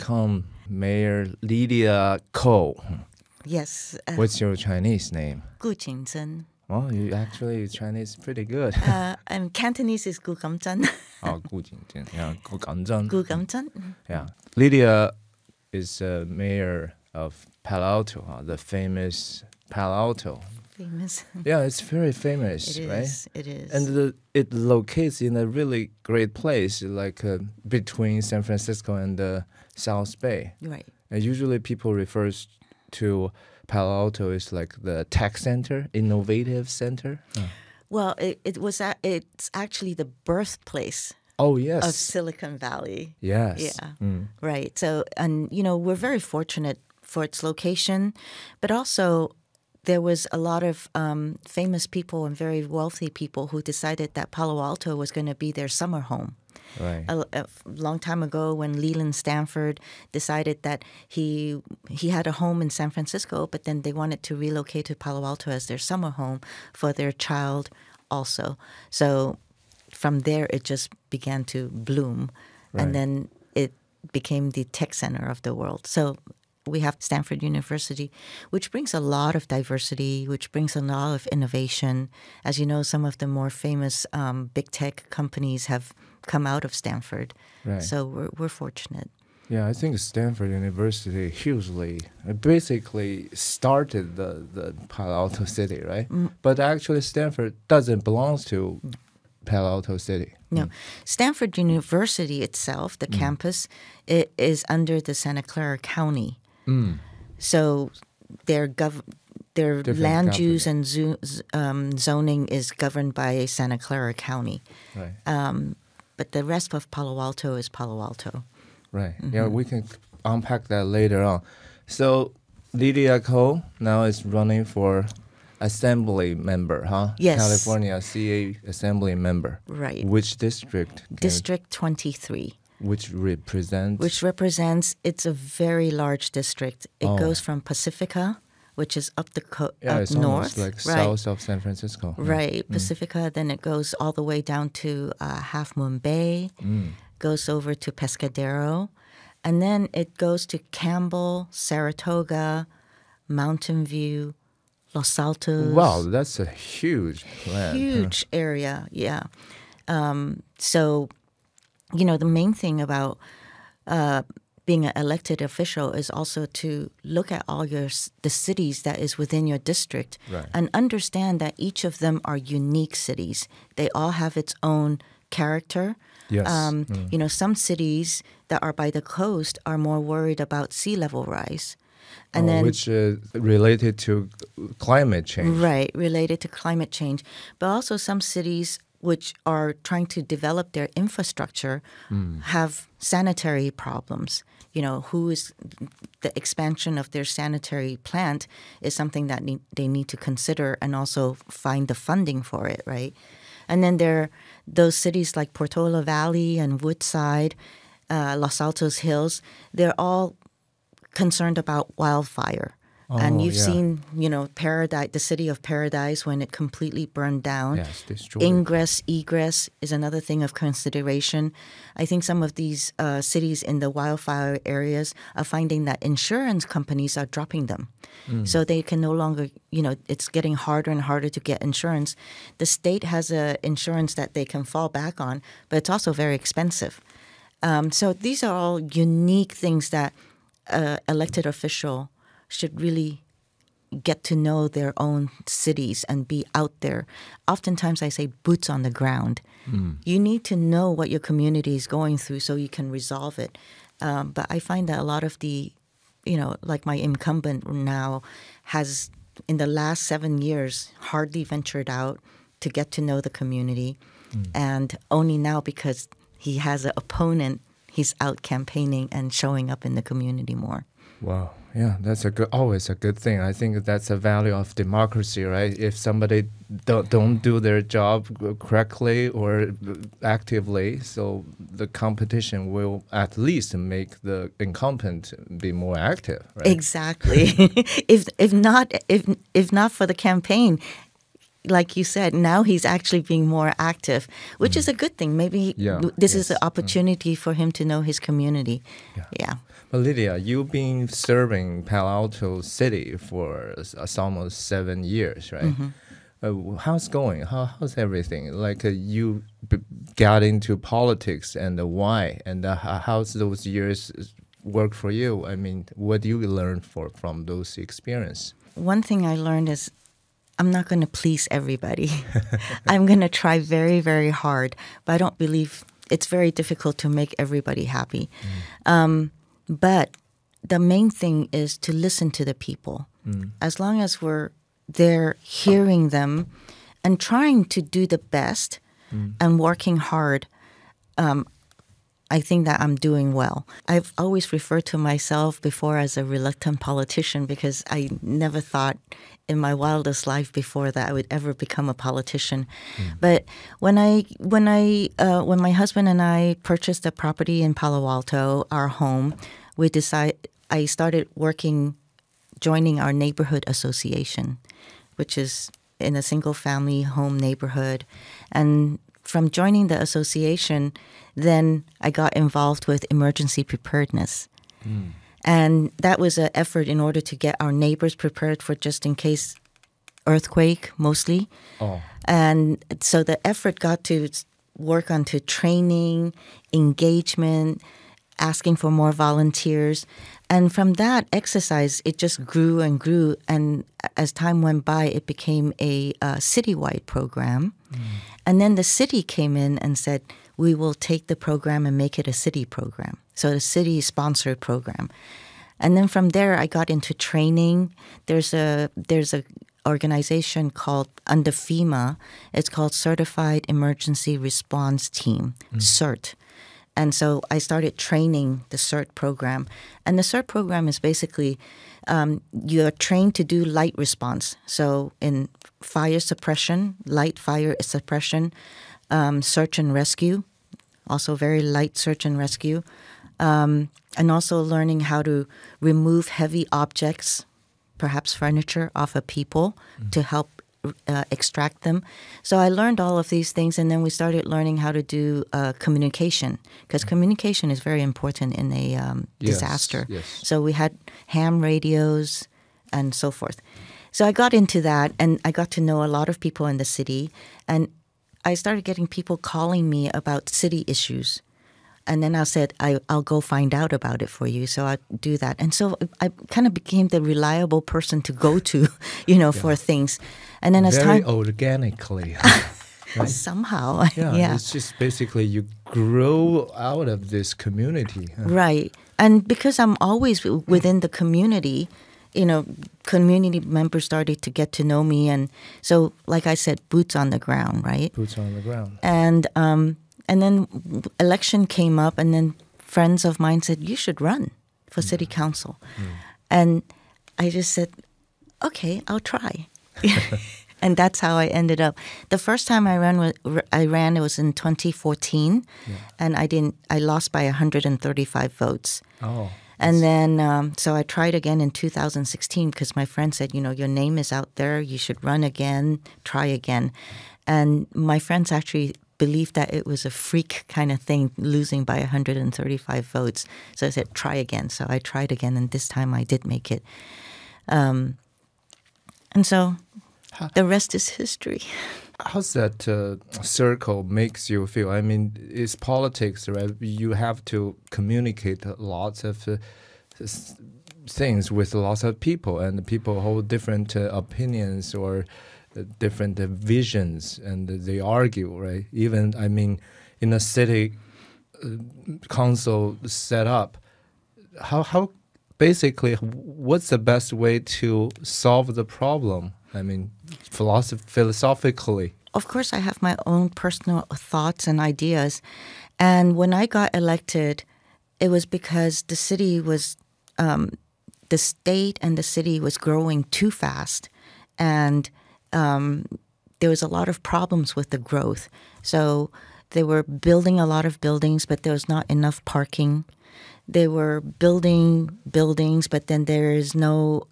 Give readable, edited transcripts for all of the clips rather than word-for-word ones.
become Mayor Lydia Kou. Yes. What's your Chinese name? Kou Jingzhen. Well, your Chinese is pretty good. And Cantonese is Kou Gamzhen. Oh, Kou Jingzhen. Yeah, Kou Gamzhen. Kou Gamzhen. Yeah. Lydia is Mayor of Palo Alto, the famous Palo Alto. Famous. Yeah, it's very famous, right? It is. And it locates in a really great place, like between San Francisco and the South Bay. Right. And usually people refer to Palo Alto as like the tech center, innovative center. Well, it's actually the birthplace Oh, yes. of Silicon Valley. Yes. Yeah. Right. So, and, we're very fortunate for its location, but also there was a lot of famous people and very wealthy people who decided that Palo Alto was going to be their summer home. Right. A long time ago when Leland Stanford decided that he had a home in San Francisco, but then they wanted to relocate to Palo Alto as their summer home for their child also. So from there, it just began to bloom. Right. And then it became the tech center of the world. So we have Stanford University, which brings a lot of diversity, which brings a lot of innovation. As you know, some of the more famous big tech companies have come out of Stanford. Right. So we're fortunate. Yeah, I think Stanford University basically started the Palo Alto city, right? But actually Stanford doesn't belong to Palo Alto city. No. Stanford University itself, the campus, it is under the Santa Clara County. So their land use and zoning is governed by Santa Clara County. Right. But the rest of Palo Alto is Palo Alto. Right. Yeah, we can unpack that later on. So Lydia Kou now is running for assembly member, huh? Yes. California CA assembly member. Right. Which district? District 23. Which represents? It's a very large district. It goes from Pacifica, which is up it's north. Like right. south of San Francisco. Right. Pacifica, then it goes all the way down to Half Moon Bay, goes over to Pescadero, and then it goes to Campbell, Saratoga, Mountain View, Los Altos. Wow, that's a huge land. Huge area, yeah. So, the main thing about being an elected official is also to look at all the cities that is within your district and understand that each of them are unique cities. They all have its own character. Yes. Some cities that are by the coast are more worried about sea level rise. And then, which is related to climate change. Right, related to climate change. But also some cities which are trying to develop their infrastructure have sanitary problems. The expansion of their sanitary plant is something that they need to consider and also find the funding for it, right? And then there are those cities like Portola Valley and Woodside, Los Altos Hills. They're all concerned about wildfire. And you've seen, Paradise, the city of Paradise, when it completely burned down. Yes, destroyed. Ingress, egress is another thing of consideration. I think some of these cities in the wildfire areas are finding that insurance companies are dropping them. So they can no longer, it's getting harder and harder to get insurance. The state has an insurance that they can fall back on, but it's also very expensive. So these are all unique things that elected official should really get to know their own cities and be out there. Oftentimes I say boots on the ground. You need to know what your community is going through so you can resolve it. But I find that a lot of the, like my incumbent now has, in the last 7 years, hardly ventured out to get to know the community. And only now, because he has an opponent, he's out campaigning and showing up in the community more. Wow. Yeah, that's always a good thing. I think that's a value of democracy, right? If somebody don't do their job correctly or actively, so the competition will at least make the incumbent be more active, right? Exactly. if not for the campaign, like you said, now he's actually being more active, which is a good thing. Maybe this is an opportunity for him to know his community. Yeah. Well, Lydia, you've been serving Palo Alto City for almost 7 years, right? How's it going? How's everything? Like you got into politics, and why? And how's those years work for you? I mean, what do you learn from those experiences? One thing I learned is I'm not going to please everybody. I'm going to try very, very hard, but I don't believe it's very difficult to make everybody happy. But the main thing is to listen to the people. As long as we're there hearing them and trying to do the best and working hard, I think that I'm doing well. I've always referred to myself before as a reluctant politician because I never thought in my wildest life before that I would ever become a politician. But when my husband and I purchased a property in Palo Alto, our home, I started joining our neighborhood association, which is in a single-family home neighborhood. And from joining the association, then I got involved with emergency preparedness. And that was an effort in order to get our neighbors prepared for just in case earthquake, mostly. And so the effort got to work onto training, engagement, asking for more volunteers. And from that exercise, it just grew and grew. And as time went by, it became a citywide program. And then the city came in and said, we will take the program and make it a city program. So a city-sponsored program. And then from there, I got into training. There's a organization called, under FEMA, it's called Certified Emergency Response Team, CERT. And so I started training the CERT program. And the CERT program is basically you're trained to do light response. So in fire suppression, light fire suppression, search and rescue, also very light search and rescue, and also learning how to remove heavy objects, perhaps furniture, off of people to help extract them. So I learned all of these things, and then we started learning how to do communication, because communication is very important in a disaster. So we had ham radios and so forth. So I got into that, and I got to know a lot of people in the city, and I started getting people calling me about city issues. And then I said, I'll go find out about it for you. So I do that. And so I kind of became the reliable person to go to, for things. And then as very time... organically. Right? Somehow. Yeah. It's just basically you grow out of this community. Right. And because I'm always within the community, community members started to get to know me. And so, like I said, boots on the ground, right? Boots on the ground. And then election came up, and then friends of mine said, you should run for city council. And I just said, okay, I'll try. And that's how I ended up. The first time I ran, it was in 2014, and I lost by 135 votes. And then, so I tried again in 2016 because my friend said, your name is out there, you should run again, try again. And my friends actually believed that it was a freak kind of thing, losing by 135 votes. So I said, try again. So I tried again, and this time I did make it. And so the rest is history. How's that circle makes you feel? I mean, it's politics, right? You have to communicate lots of things with lots of people, and people hold different opinions or different visions, and they argue, right? Even, I mean, in a city council set up, how basically, what's the best way to solve the problem? I mean, philosophically. Of course, I have my own personal thoughts and ideas. And when I got elected, it was because the city was, the state and the city was growing too fast. And there was a lot of problems with the growth. So they were building a lot of buildings, but there was not enough parking. They were building buildings, but then there is no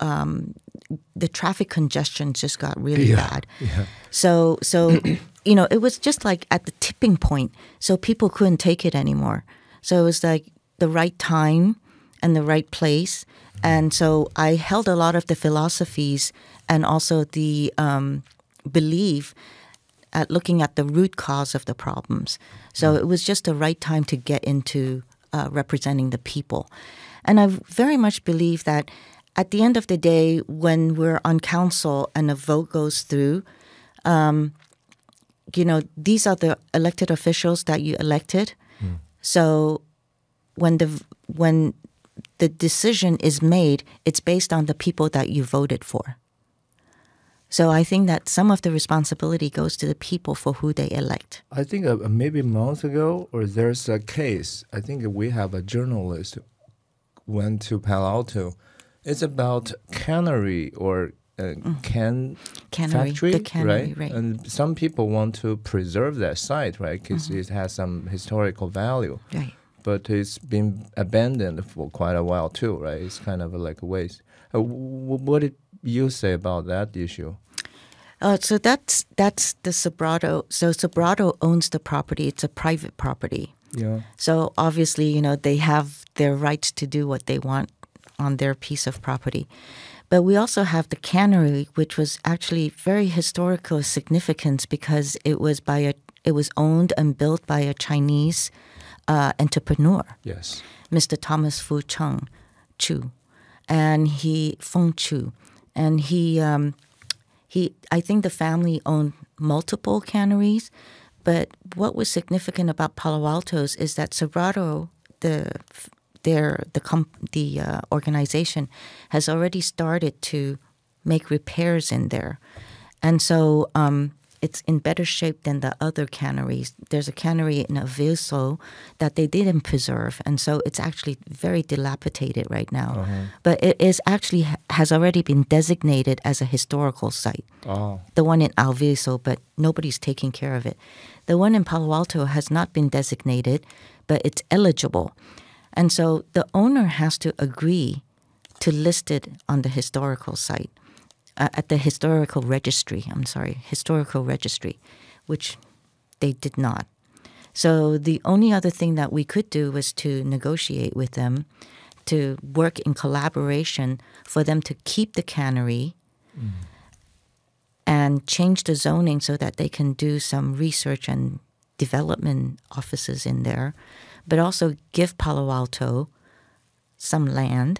the traffic congestion just got really bad. Yeah. So it was just like at the tipping point. So people couldn't take it anymore. So it was like the right time and the right place. And so I held a lot of the philosophies and also the belief at looking at the root cause of the problems. So it was just the right time to get into representing the people. And I very much believe that at the end of the day, when we're on council and a vote goes through, these are the elected officials that you elected. So when the decision is made, it's based on the people that you voted for. So I think that some of the responsibility goes to the people for who they elect. I think maybe a month ago, or there's a case, I think we have a journalist who went to Palo Alto. It's about cannery or cannery, factory, the cannery, right? And some people want to preserve that site, right? Because it has some historical value. Right. But it's been abandoned for quite a while too, right? It's kind of like a waste. What did you say about that issue? So that's the Sobrato. So Sobrato owns the property. It's a private property. Yeah. So obviously, they have their rights to do what they want on their piece of property. But we also have the cannery, which was actually very historical significance because it was owned and built by a Chinese entrepreneur. Yes. Mr. Thomas Chu, and Feng Chu, and he I think the family owned multiple canneries, but what was significant about Palo Alto's is that Sobrato, the organization, has already started to make repairs in there, and so it's in better shape than the other canneries. There's a cannery in Aviso that they didn't preserve, and so it's actually very dilapidated right now. But it is actually has already been designated as a historical site. The one in Aviso, but nobody's taking care of it. The one in Palo Alto has not been designated, but it's eligible. And so the owner has to agree to list it on the historical site. At the historical registry, which they did not. So the only other thing that we could do was to negotiate with them, to work in collaboration for them to keep the cannery and change the zoning so that they can do some research and development offices in there, but also give Palo Alto some land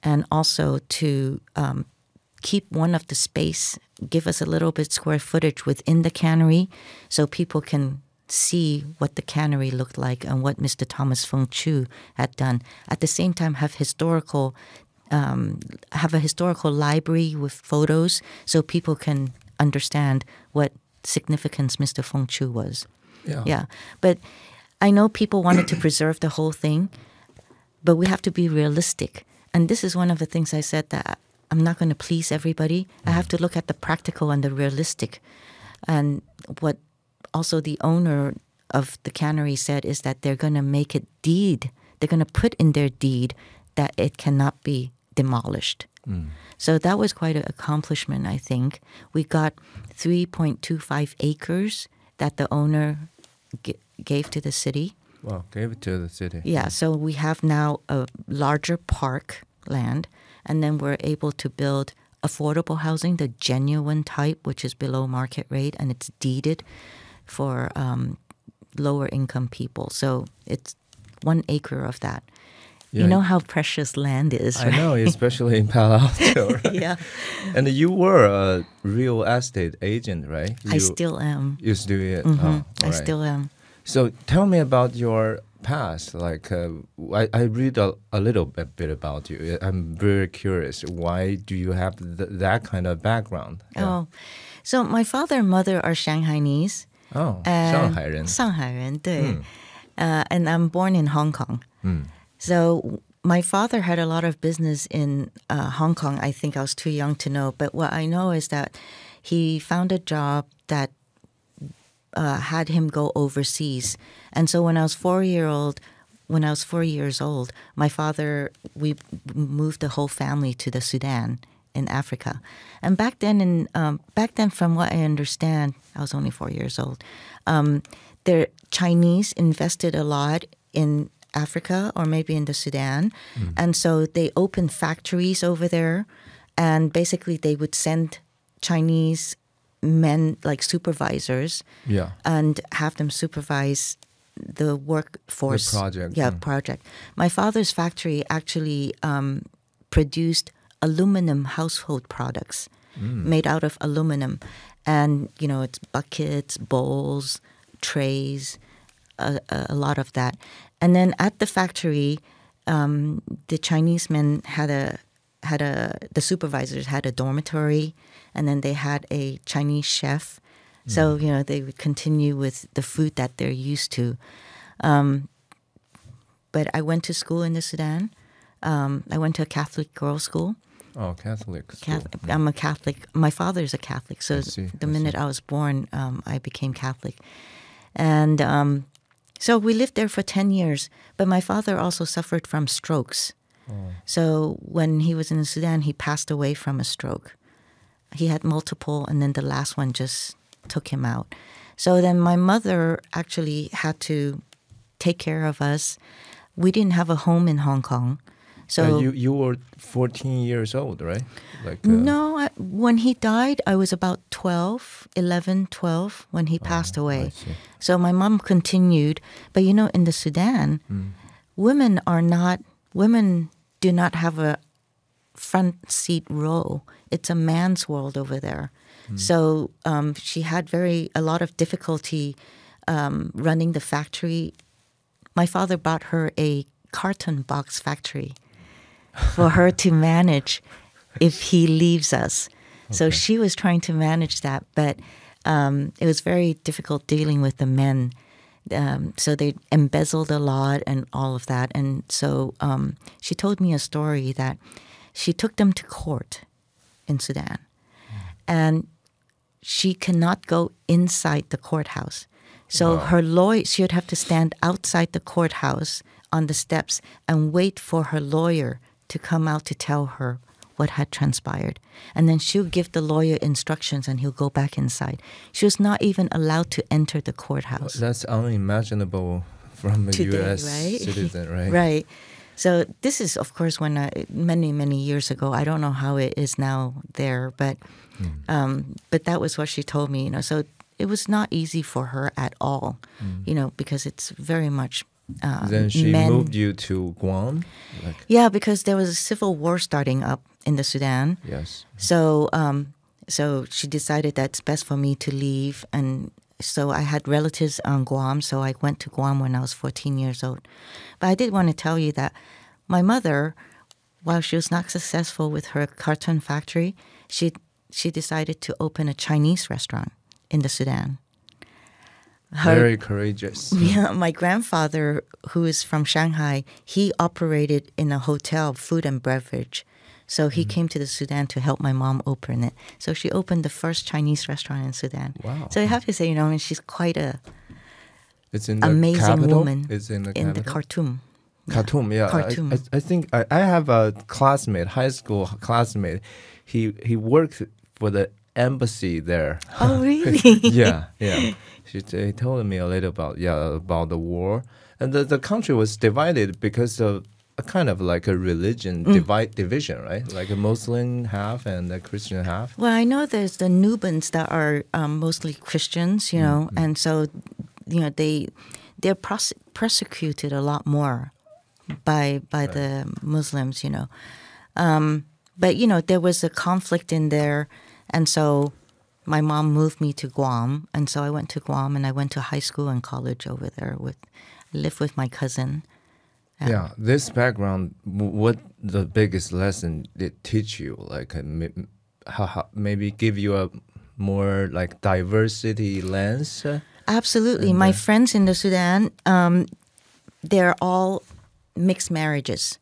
and also to keep one of the space, give us a little bit square footage within the cannery so people can see what the cannery looked like and what Mr. Thomas Feng Chu had done. At the same time, have a historical library with photos so people can understand what significance Mr. Feng Chu was. Yeah. But I know people wanted to preserve the whole thing, but we have to be realistic. And this is one of the things I said that I'm not going to please everybody. I have to look at the practical and the realistic. And what also the owner of the cannery said is that they're going to make it deed. They're going to put in their deed that it cannot be demolished. So that was quite an accomplishment, I think. We got 3.25 acres that the owner gave to the city. Well, gave it to the city. Yeah, so we have now a larger park land. And then we're able to build affordable housing, the genuine type, which is below market rate, and it's deeded for lower income people. So it's 1 acre of that. Yeah. You know how precious land is, right? I know, especially in Palo Alto, right? Yeah. And you were a real estate agent, right? I still am. You still it? I still am. So tell me about your past. Like, I read a little bit about you. I'm very curious. Why do you have that kind of background? Yeah. So my father and mother are Shanghainese. Shanghairen. 上海人, 对. And I'm born in Hong Kong. So my father had a lot of business in Hong Kong. I think I was too young to know. But what I know is that he found a job that had him go overseas. And so when I was 4 years old, when I was 4 years old, we moved the whole family to the Sudan in Africa. And back then, from what I understand, I was only 4 years old, the Chinese invested a lot in Africa or maybe in the Sudan. And so they opened factories over there. And basically they would send Chinese men like supervisors and have them supervise the workforce. The project. Yeah, project. My father's factory actually produced aluminum household products made out of aluminum. And, it's buckets, bowls, trays, a lot of that. And then at the factory, the Chinese men the supervisors had a dormitory, and then they had a Chinese chef. So, they would continue with the food that they're used to. But I went to school in the Sudan. I went to a Catholic girls' school. Oh, Catholic school. I'm a Catholic. My father's a Catholic. So the minute I was born, I became Catholic. And so we lived there for 10 years. But my father also suffered from strokes. So when he was in the Sudan, he passed away from a stroke. He had multiple, and then the last one just took him out. So then my mother actually had to take care of us. We didn't have a home in Hong Kong. So you were 14 years old, right? No, when he died, I was about 11, 12 when he passed away. So my mom continued. But in the Sudan, women do not have a front seat row. It's a man's world over there. So she had a lot of difficulty running the factory. My father bought her a carton box factory for her to manage if he leaves us. Okay. So she was trying to manage that, but it was very difficult dealing with the men. So they embezzled a lot and all of that. And so she told me a story that she took them to court in Sudan. And she cannot go inside the courthouse. So her lawyer, she would have to stand outside the courthouse on the steps and wait for her lawyer to come out to tell her what had transpired. And then she'll give the lawyer instructions and he'll go back inside. She was not even allowed to enter the courthouse. That's unimaginable from a today, U.S. right? citizen, right? Right. So this is, of course, when many, many years ago. I don't know how it is now there, but that was what she told me. So it was not easy for her at all, because it's very much then she moved you to Guam? Yeah, because there was a civil war starting up in the Sudan. Yes. So she decided that it's best for me to leave. And so I had relatives on Guam, so I went to Guam when I was 14 years old. But I did want to tell you that my mother, while she was not successful with her carton factory, she decided to open a Chinese restaurant in the Sudan. Very courageous. Yeah, my grandfather, who is from Shanghai, he operated in a hotel, food and beverage. So he came to the Sudan to help my mom open it. So she opened the first Chinese restaurant in Sudan. Wow. So I have to say, and she's quite it's in the amazing capital? woman. It's in the in capital? the Khartoum. Khartoum, yeah. Khartoum. I think I have a classmate, high school classmate. He worked for the embassy there. Oh, really? Yeah. He told me a little about the war. And the country was divided because of a kind of like a religion division, right? Like a Muslim half and a Christian half. Well, I know there's the Nubans that are mostly Christians, and so, they're persecuted a lot more by the Muslims, But, there was a conflict in there, and so my mom moved me to Guam, and so I went to Guam, and I went to high school and college over there. I lived with my cousin. Yeah, this background, what the biggest lesson it teach you? Like, how maybe give you a more like diversity lens? Absolutely. My friends in the Sudan, they're all mixed marriages.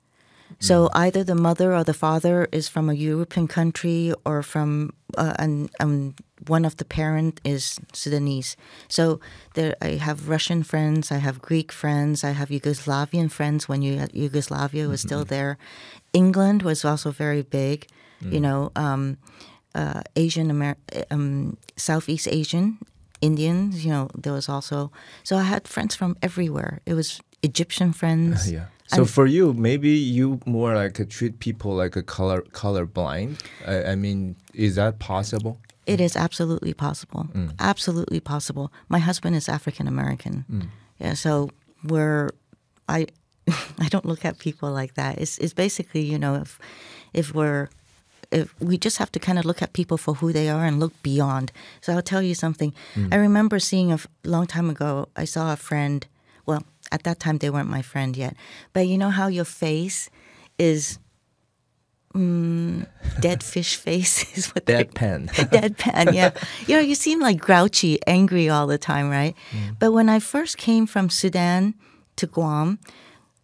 So either the mother or the father is from a European country or from, and one of the parent is Sudanese. So I have Russian friends, I have Greek friends, I have Yugoslavian friends when Yugoslavia was still there. England was also very big, Southeast Asian, Indians, there was also. So I had friends from everywhere. It was Egyptian friends. Yeah. So for you, maybe you more like treat people like a color blind. I mean, is that possible? It is absolutely possible. Absolutely possible. My husband is African American. Yeah, so I don't look at people like that. It's basically, if we just have to kind of look at people for who they are and look beyond. So I'll tell you something. I remember seeing a long time ago, I saw a friend. Well, at that time, they weren't my friend yet. But you know how your face is dead fish face? Is what Deadpan. Deadpan, yeah. You seem like grouchy, angry all the time, right? But when I first came from Sudan to Guam,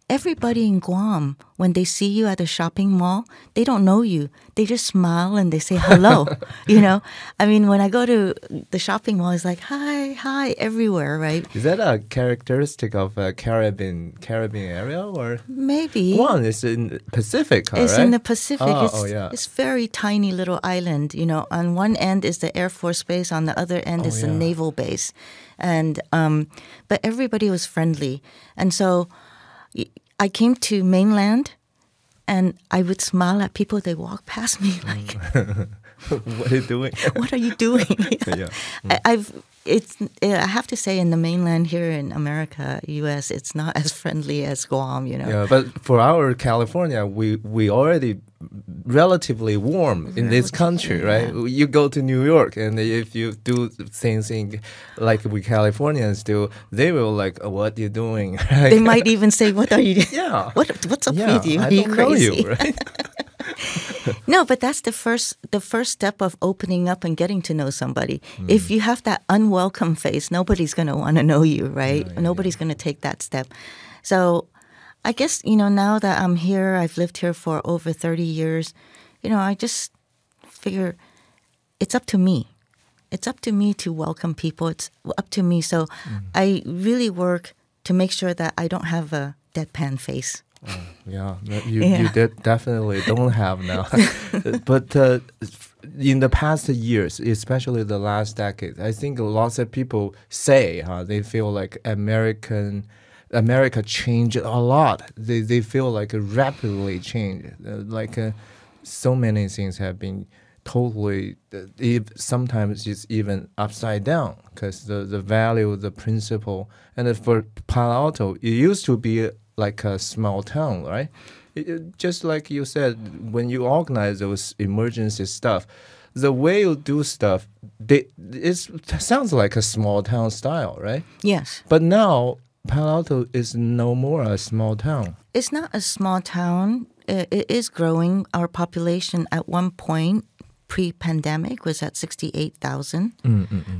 everybody in Guam, when they see you at a shopping mall, they don't know you. They just smile and they say hello, I mean, when I go to the shopping mall, it's like, hi, everywhere, right? Is that a characteristic of a Caribbean area or? Maybe. Guam is in the Pacific, It's right? in the Pacific. Yeah. It's very tiny little island. On one end is the Air Force Base, on the other end is the naval base. And but everybody was friendly. And so I came to mainland, and I would smile at people. They walk past me like, "What are you doing? What are you doing?" Yeah. I have to say, in the mainland here in America, U.S., it's not as friendly as Guam. Yeah, but for our California, we already relatively warm in this country, right? You go to New York, and if you do things like we Californians do, they will like, "What are you doing?" Right? They might even say, "What are you doing? Yeah. What's up with you? Are I you don't crazy?" know you, right? No, but that's the first step of opening up and getting to know somebody. If you have that unwelcome face, nobody's going to want to know you, right? Nobody's going to take that step. So I guess, now that I'm here, I've lived here for over 30 years, I just figure it's up to me. It's up to me to welcome people. It's up to me. So I really work to make sure that I don't have a deadpan face. You definitely don't have now. But in the past years, especially the last decade, I think lots of people say they feel like America changed a lot. They feel like rapidly changed. So many things have been totally, sometimes it's even upside down because the value, the principle. And for Palo Alto, it used to be like a small town, right? Just like you said, when you organize those emergency stuff, the way you do stuff, it sounds like a small town style, right? Yes. But now, Palo Alto is no more a small town. It's not a small town. It is growing. Our population at one point, pre-pandemic, was at 68,000.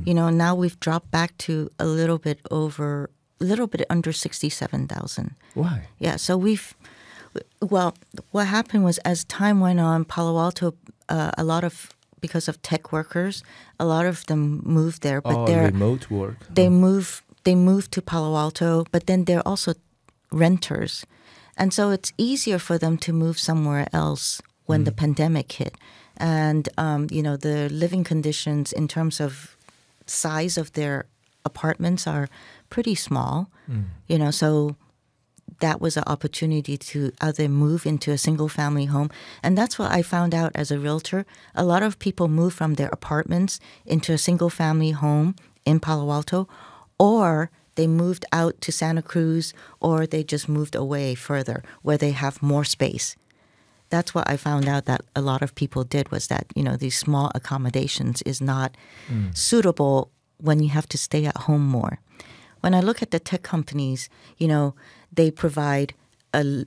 Now we've dropped back to a little bit under 67,000. Why? Yeah, so what happened was as time went on, Palo Alto, because of tech workers, a lot of them moved there. But they're remote work. They moved to Palo Alto, but then they're also renters. And so it's easier for them to move somewhere else when the pandemic hit. And, the living conditions in terms of size of their apartments are pretty small, so that was an opportunity to either move into a single-family home. And that's what I found out as a realtor. A lot of people move from their apartments into a single-family home in Palo Alto, or they moved out to Santa Cruz, or they just moved away further where they have more space. That's what I found out that a lot of people did, was that, these small accommodations is not suitable when you have to stay at home more. When I look at the tech companies, they provide a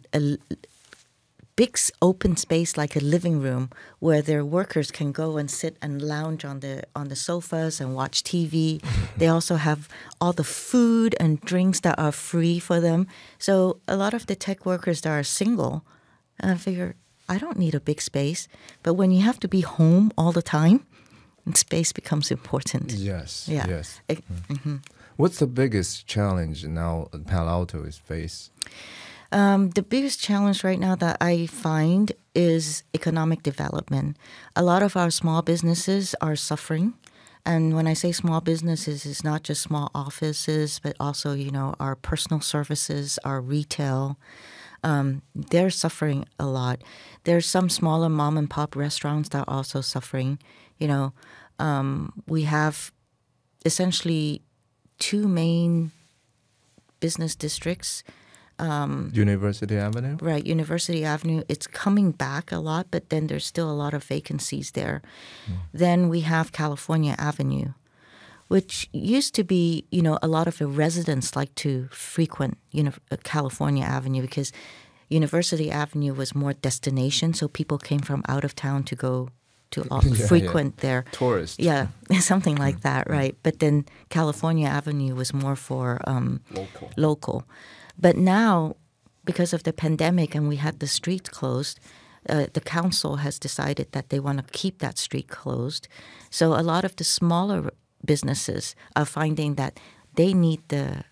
big open space like a living room where their workers can go and sit and lounge on the sofas and watch TV. They also have all the food and drinks that are free for them. So a lot of the tech workers that are single, I figure, I don't need a big space. But when you have to be home all the time, space becomes important. Yes. Yeah. Yes. What's the biggest challenge now Palo Alto is faced? The biggest challenge right now that I find is economic development. A lot of our small businesses are suffering. And when I say small businesses, it's not just small offices, but also, our personal services, our retail. They're suffering a lot. There's some smaller mom and pop restaurants that are also suffering. We have essentially two main business districts. University Avenue? Right, University Avenue. It's coming back a lot, but then there's still a lot of vacancies there. Then we have California Avenue, which used to be, a lot of the residents like to frequent California Avenue because University Avenue was more destination, so people came from out of town to go to frequent there. Tourists. Yeah, something like that, right. But then California Avenue was more for local. But now, because of the pandemic and we had the streets closed, the council has decided that they want to keep that street closed. So a lot of the smaller businesses are finding that they need the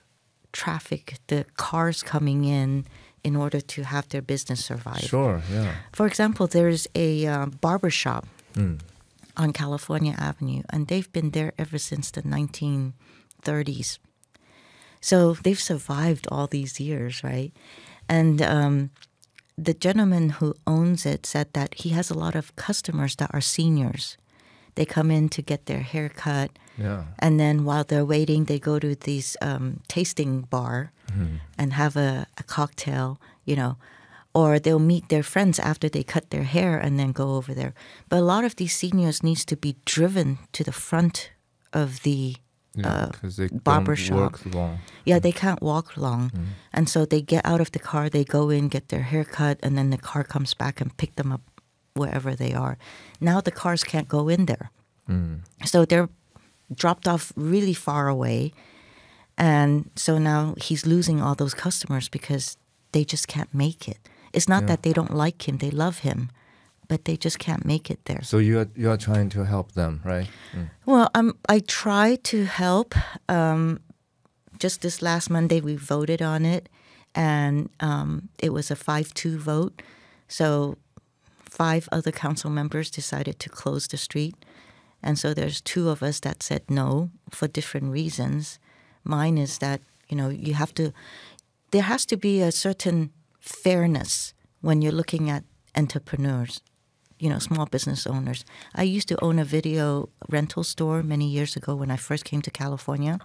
traffic, the cars coming in order to have their business survive. Sure, yeah. For example, there's a barber shop on California Avenue, and they've been there ever since the 1930s. So they've survived all these years, right? And the gentleman who owns it said that he has a lot of customers that are seniors. They come in to get their hair cut. Yeah. And then while they're waiting, they go to these tasting bar and have a cocktail, or they'll meet their friends after they cut their hair and then go over there. But a lot of these seniors needs to be driven to the front of the because they barber don't shop. work long. Yeah, they can't walk long. And so they get out of the car, they go in, get their hair cut, and then the car comes back and pick them up wherever they are. Now the cars can't go in there. So they're dropped off really far away. And so now he's losing all those customers because they just can't make it. It's not that they don't like him, they love him, but they just can't make it there. So you are trying to help them, right? Well, I try to help. Just this last Monday, we voted on it, and it was a 5-2 vote. So 5 other council members decided to close the street. And so there's 2 of us that said no for different reasons. Mine is that, there has to be a certain fairness when you're looking at entrepreneurs, small business owners. I used to own a video rental store many years ago when I first came to California.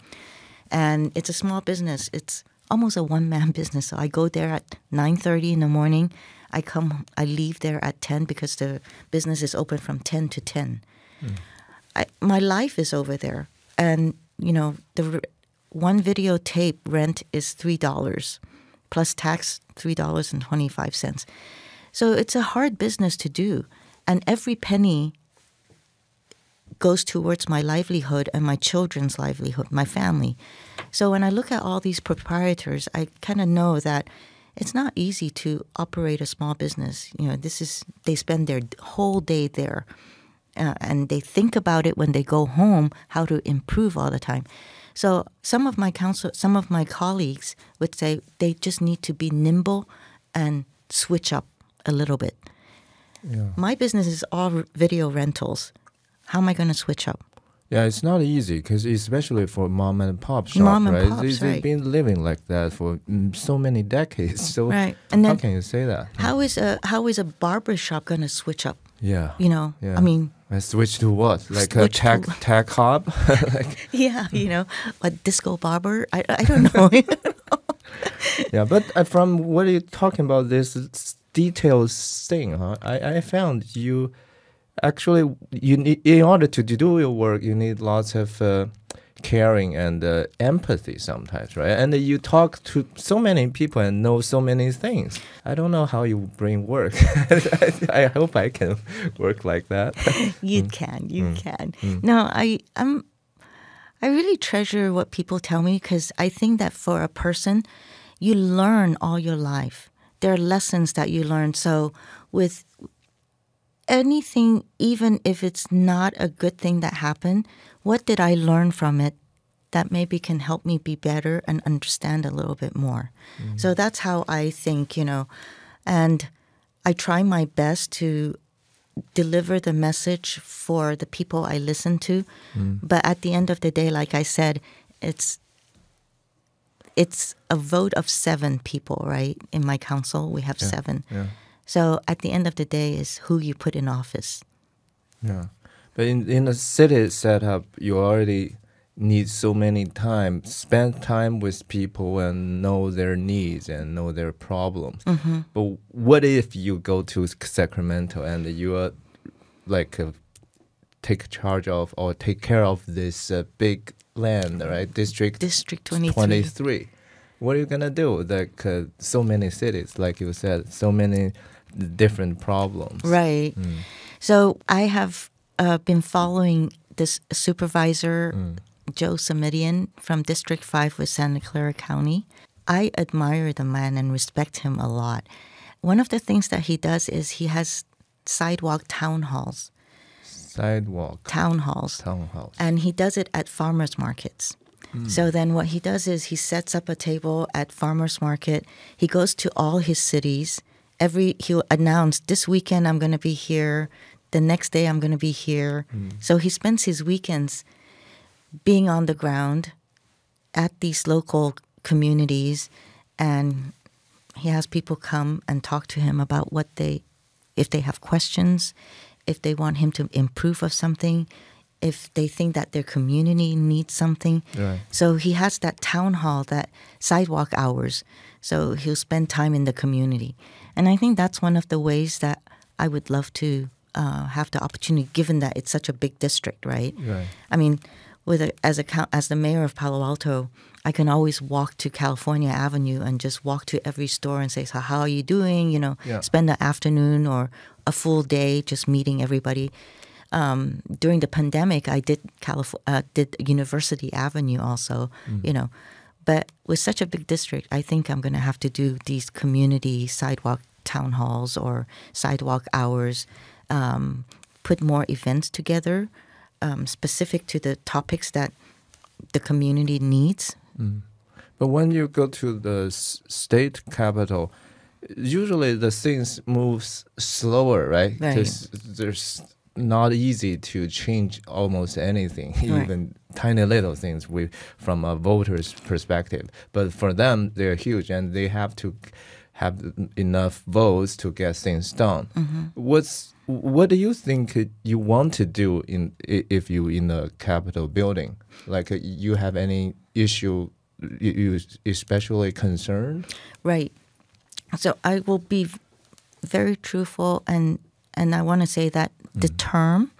And it's a small business. It's almost a one-man business. So I go there at 9:30 in the morning. I leave there at 10 because the business is open from 10 to 10. My life is over there. And, the one videotape rent is $3 plus tax, $3.25. So it's a hard business to do. And every penny goes towards my livelihood and my children's livelihood, my family. So when I look at all these proprietors, I kind of know that it's not easy to operate a small business. They spend their whole day there. And they think about it when they go home, how to improve all the time. So some of my colleagues would say they just need to be nimble and switch up a little bit. Yeah. My business is all video rentals. How am I going to switch up? Yeah, it's not easy because especially for mom and pop shop, right? They've been living like that for so many decades. So right. And then, how can you say that? How is a barber shop going to switch up? Yeah. I mean... And switch to what? Like a tech hub? A disco barber? I don't know. Yeah, but from what you're talking about, this detailed thing, I found you need, in order to do your work, you need lots of caring and empathy sometimes, right? And you talk to so many people and know so many things. I don't know how you bring work. I hope I can work like that. You can. No, I really treasure what people tell me because I think that for a person, you learn all your life. There are lessons that you learn. So anything, even if it's not a good thing that happened, what did I learn from it that maybe can help me be better and understand a little bit more? So that's how I think, and I try my best to deliver the message for the people I listen to. But at the end of the day, like I said, it's a vote of 7 people, right? In my council, we have 7. Yeah. So at the end of the day is who you put in office. Yeah. But in a city setup, you already need so many time, spend time with people and know their needs and know their problems. But what if you go to Sacramento and you are take charge of or take care of this big land, right? District 23. What are you going to do? So many cities, like you said, so many different problems. Right. So I have been following this supervisor, Joe Samitian from District 5 with Santa Clara County. I admire the man and respect him a lot. One of the things that he does is he has sidewalk town halls. Town halls. And he does it at farmers markets. So then what he does is he sets up a table at farmers market. He goes to all his cities. He'll announce, this weekend I'm going to be here. The next day I'm going to be here. So he spends his weekends being on the ground at these local communities, and he has people come and talk to him about if they have questions, if they want him to improve of something, if they think that their community needs something. Right. So he has that town hall, that sidewalk hours. So he'll spend time in the community. And I think that's one of the ways that I would love to have the opportunity, given that it's such a big district, right? Right. I mean, as the mayor of Palo Alto, I can always walk to California Avenue and just walk to every store and say, so how are you doing? Spend the afternoon or a full day just meeting everybody. During the pandemic, I did University Avenue also, But with such a big district, I think I'm going to have to do these community sidewalk town halls or sidewalk hours, put more events together specific to the topics that the community needs. But when you go to the state capital, usually the things moves slower, right? Because there's not easy to change almost anything, even tiny little things from a voter's perspective. But for them, they're huge, and they have to have enough votes to get things done. What do you think you want to do if you in the Capitol building? Like, you have any issue you especially concerned? Right. So I will be very truthful, and I want to say that the term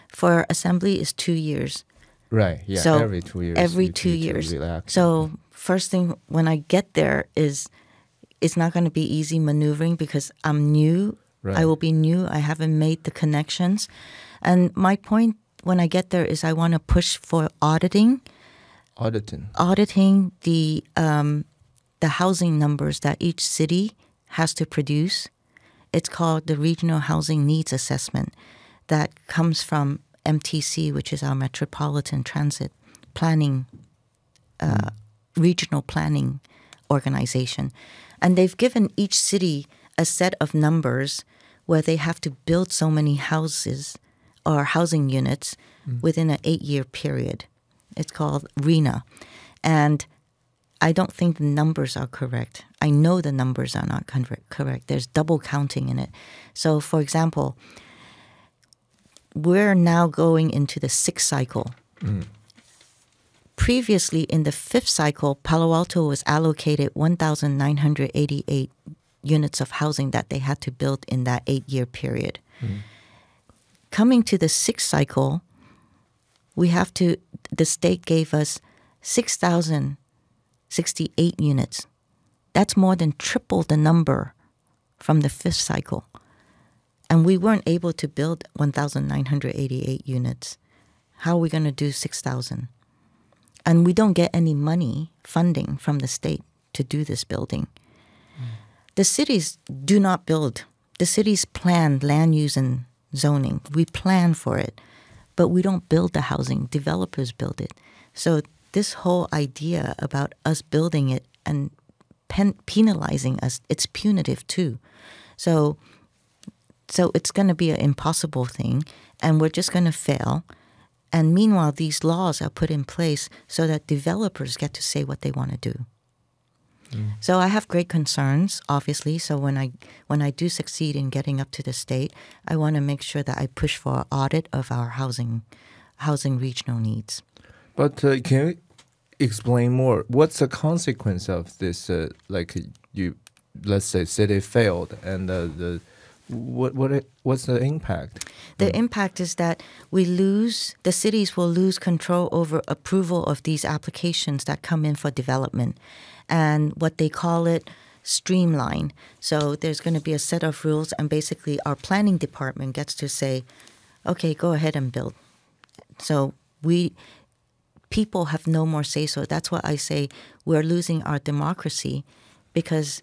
for assembly is 2 years. Right. Yeah. So every 2 years. Every 2 years. So first thing when I get there is it's not going to be easy maneuvering because I'm new. Right. I will be new. I haven't made the connections. And my point when I get there is I want to push for auditing the housing numbers that each city has to produce. It's called the Regional Housing Needs Assessment that comes from MTC, which is our Metropolitan Transit Planning, Regional Planning Organization. And they've given each city a set of numbers where they have to build so many houses or housing units within an 8-year period. It's called RENA. And I don't think the numbers are correct. I know the numbers are not correct. There's double counting in it. So, for example, we're now going into the 6th cycle. Previously, in the 5th cycle, Palo Alto was allocated 1,988 units of housing that they had to build in that 8-year period. Coming to the 6th cycle, the state gave us 6,068 units. That's more than triple the number from the 5th cycle. And we weren't able to build 1,988 units. How are we going to do 6,000? And we don't get any funding from the state to do this building. The cities do not build. The cities plan land use and zoning. We plan for it, but we don't build the housing. Developers build it. So this whole idea about us building it and penalizing us, it's punitive too. So it's going to be an impossible thing, and we're just going to fail. And meanwhile, these laws are put in place so that developers get to say what they want to do. So I have great concerns, obviously. So when I do succeed in getting up to the state, I want to make sure that I push for an audit of our housing regional needs. But can you explain more? What's the consequence of this? Let's say, city failed, and what's the impact? The impact is that the cities will lose control over approval of these applications that come in for development, and what they call it streamline. So there's going to be a set of rules, and basically our planning department gets to say, okay, go ahead and build. So people have no more say. So that's why I say we're losing our democracy, because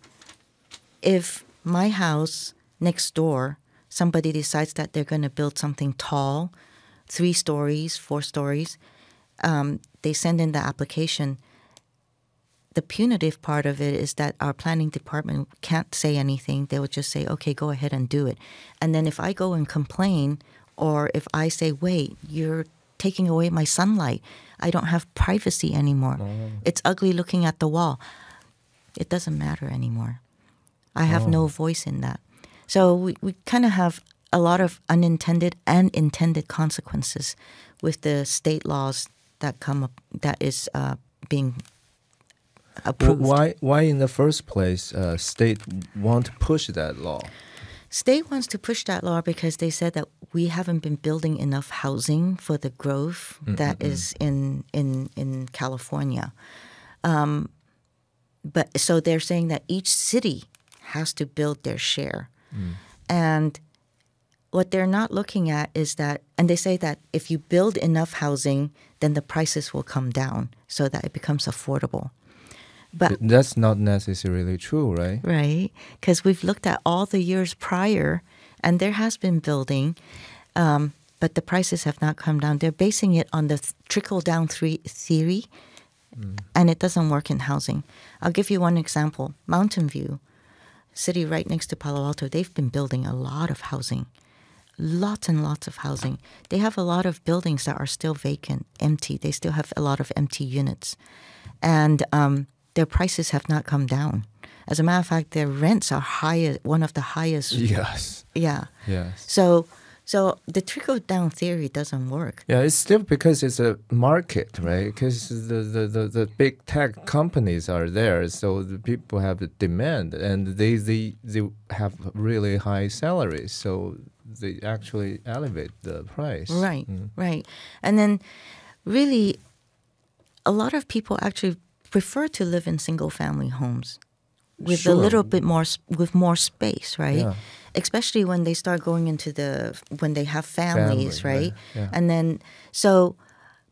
if my house next door, somebody decides that they're going to build something tall, 3 stories, 4 stories, they send in the application. The punitive part of it is that our planning department can't say anything. They would just say, okay, go ahead and do it. And then if I go and complain, or if I say, wait, you're taking away my sunlight, I don't have privacy anymore. It's ugly looking at the wall. It doesn't matter anymore. I have no voice in that. So we kind of have a lot of unintended and intended consequences with the state laws that come up, that is being approved. Why in the first place state want to push that law? State wants to push that law because they said that we haven't been building enough housing for the growth that is in California. But so they're saying that each city has to build their share. And what they're not looking at is that, and they say that if you build enough housing, then the prices will come down so that it becomes affordable. But that's not necessarily true, right? Right, because we've looked at all the years prior, and there has been building, but the prices have not come down. They're basing it on the trickle-down theory, and it doesn't work in housing. I'll give you one example. Mountain View, city right next to Palo Alto, they've been building a lot of housing, lots and lots of housing. They have a lot of buildings that are still vacant, empty. They still have a lot of empty units. And their prices have not come down. As a matter of fact, their rents are higher, one of the highest. Yes. Yeah. Yes. So the trickle-down theory doesn't work. Yeah, it's still because it's a market, right? Because the big tech companies are there, so the people have a demand, and they have really high salaries, so they actually elevate the price. Right, right. And then really, a lot of people actually prefer to live in single-family homes with a little bit more, with more space, right? Yeah. Especially when they start going into when they have families, right? Yeah. And then, so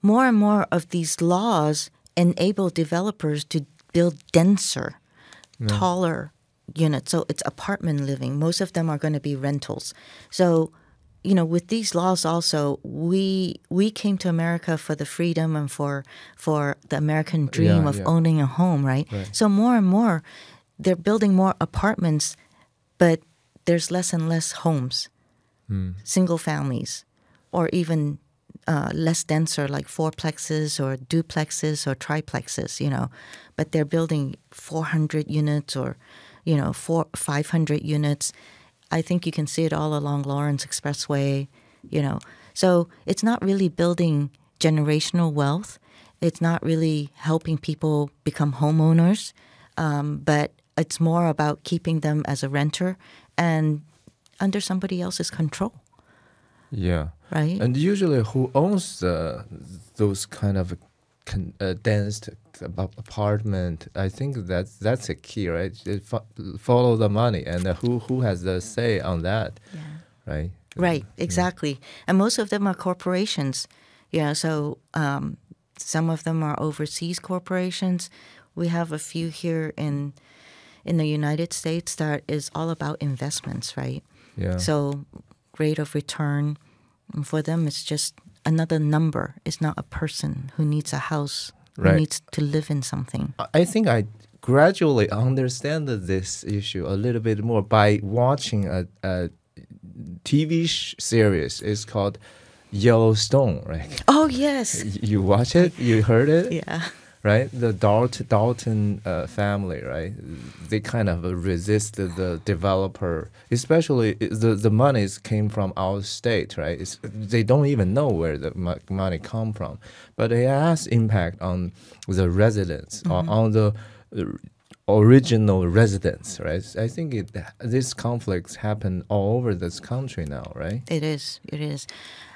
more and more of these laws enable developers to build denser, taller units. So it's apartment living. Most of them are going to be rentals. So, with these laws also, we came to America for the freedom and for the American dream of owning a home, right? So more and more, they're building more apartments, but there's less and less homes, single families, or even less denser, like fourplexes or duplexes or triplexes, But they're building 400 units or, 500 units. I think you can see it all along Lawrence Expressway, So it's not really building generational wealth. It's not really helping people become homeowners, but it's more about keeping them as a renter and under somebody else's control. Yeah. Right? And usually who owns those kind of dense apartment? I think that's a key, right? Follow the money, and who has the say on that, right? Right, exactly. And most of them are corporations. So some of them are overseas corporations. We have a few here in the United States that is all about investments, right? Yeah. So rate of return. And for them, it's just another number. It's not a person who needs a house, who needs to live in something. I think I gradually understand this issue a little bit more by watching a TV series. It's called Yellowstone, right? Oh, yes. You watch it? You heard it? Yeah. Right? The Dalton family, right? They kind of resisted the developer, especially the monies came from our state, right? They don't even know where the money come from. But it has impact on the residents, on the original residents, right? I think these conflicts happen all over this country now, right? It is.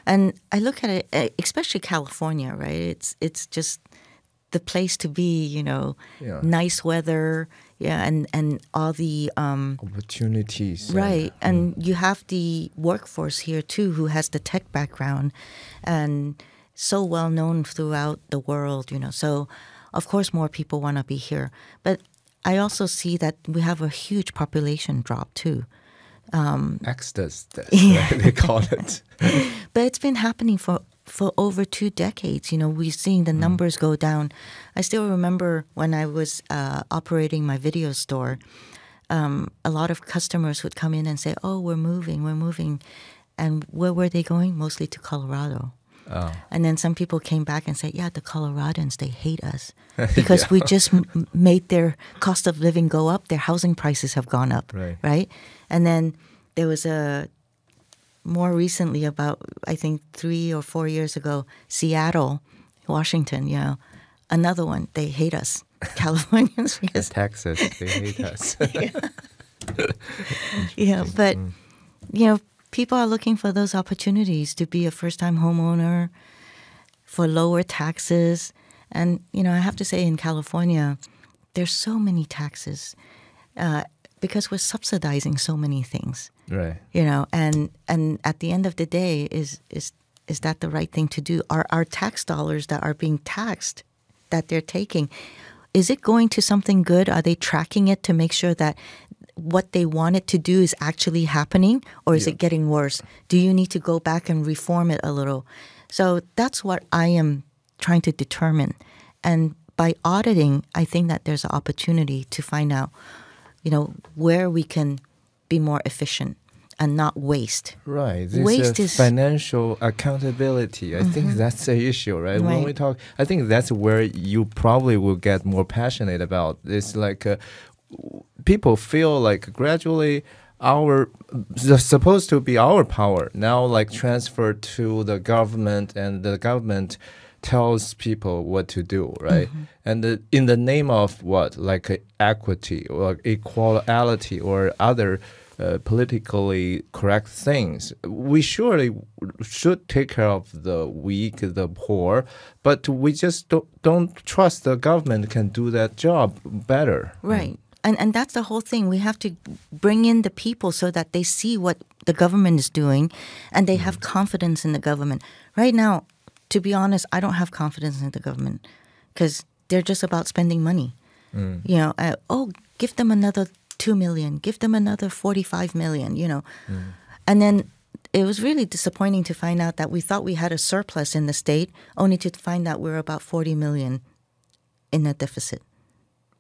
And I look at it, especially California, right? It's just the place to be, nice weather, and all the opportunities. Right. And you have the workforce here too who has the tech background and so well known throughout the world, So of course more people want to be here. But I also see that we have a huge population drop too. Exodus, right, they call it. But it's been happening for over 2 decades. We're seeing the numbers go down. I still remember when I was operating my video store, a lot of customers would come in and say, oh, we're moving. And where were they going? Mostly to Colorado. Oh. And then some people came back and said, yeah, the Coloradans, they hate us because we just made their cost of living go up. Their housing prices have gone up, right? And then there was more recently, about, I think 3 or 4 years ago, Seattle, Washington, another one. They hate us, Californians. Because Texas, they hate us. But, people are looking for those opportunities to be a first-time homeowner, for lower taxes. And, I have to say in California, there's so many taxes because we're subsidizing so many things. Right. And at the end of the day, is that the right thing to do? Are our tax dollars that are being taxed, that they're taking, is it going to something good? Are they tracking it to make sure that what they want it to do is actually happening, or is it getting worse? Do you need to go back and reform it a little? So that's what I am trying to determine. And by auditing, I think that there's an opportunity to find out, where we can be more efficient and not waste. Right. This Waste is financial accountability. I think that's the issue, right? When we talk, I think that's where you probably will get more passionate about. It's like people feel like gradually supposed to be our power now like transferred to the government, and the government tells people what to do, right? And in the name of what, like equity or equality or other politically correct things, we surely should take care of the weak, the poor, but we just don't trust the government can do that job better. Right. And that's the whole thing. We have to bring in the people so that they see what the government is doing and they have confidence in the government. Right now, to be honest, I don't have confidence in the government because they're just about spending money. Give them another 2 million, give them another 45 million, And then it was really disappointing to find out that we thought we had a surplus in the state, only to find out we're about 40 million in a deficit.